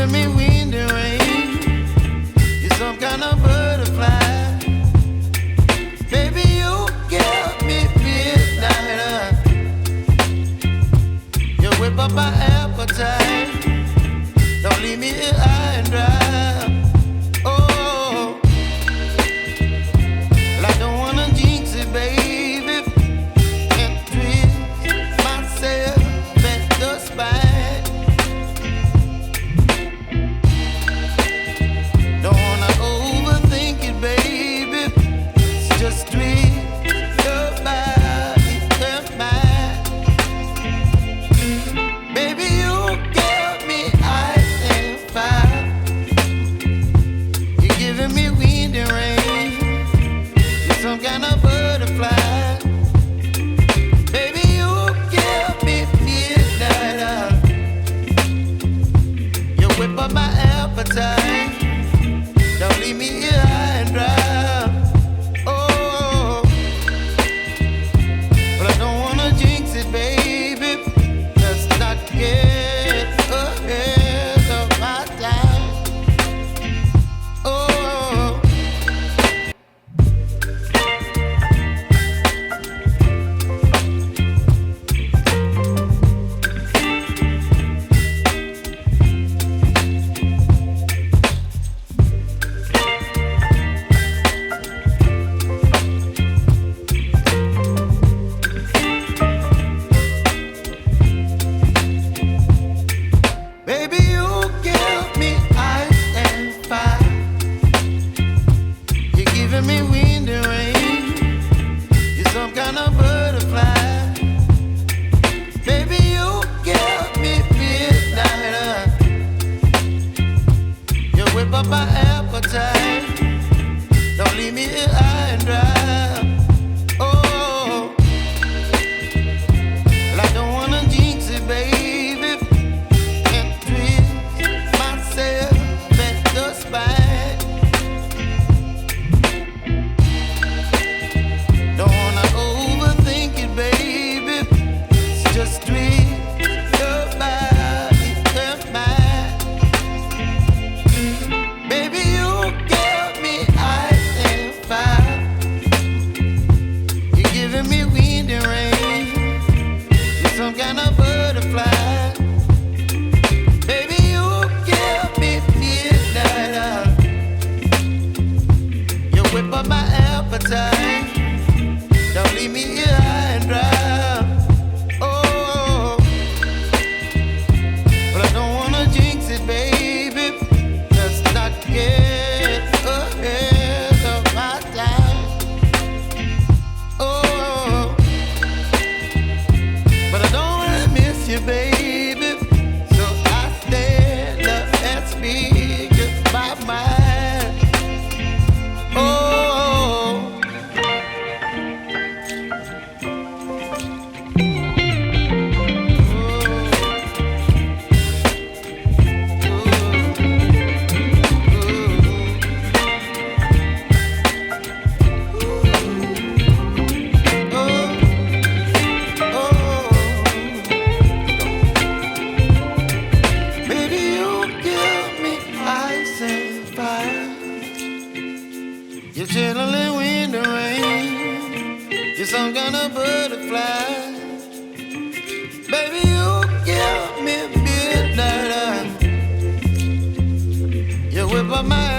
giving me wind and rain. You're some kind of butterfly. Baby, you give me midnight. You whip up my appetite. Don't leave me here high and dry. Oh, well, I don't wanna jinx it, baby, and twist myself at the spine. Don't wanna overthink it, baby. It's just twist your body and mine. Baby, you give me ice and fire. You're giving me wind and rain. You're some kind of butterfly. Baby, you give me midnight. You whip up my appetite. Don't leave me here high and dry. Oh, but I don't wanna jinx it, baby. Let's not get ahead of my time. Oh, baby, you give me ice and fire. You're giving me wind and rain. You're some kind of butterfly. Baby, you give me midnight. You whip up my appetite. Don't leave me here high and dry. Oh, well, I don't wanna jinx it, baby, and twist myself at the spine. Don't wanna overthink it, baby. It's just twist your body and mine. Baby, you give me ice and fire. You're giving me wind and rain. You're some kind of butterfly. Baby, you give me midnight. You whip up my appetite. Don't leave me here high and dry. Oh, but I don't wanna jinx it, baby. Let's not get ahead of my time. Oh, but I don't wanna miss you, baby. So I stand up and speak my mind. Oh, baby, you give me ice and fire. You're chilling wind and rain. You're some kind of butterfly. Baby, you give me midnight. You whip up my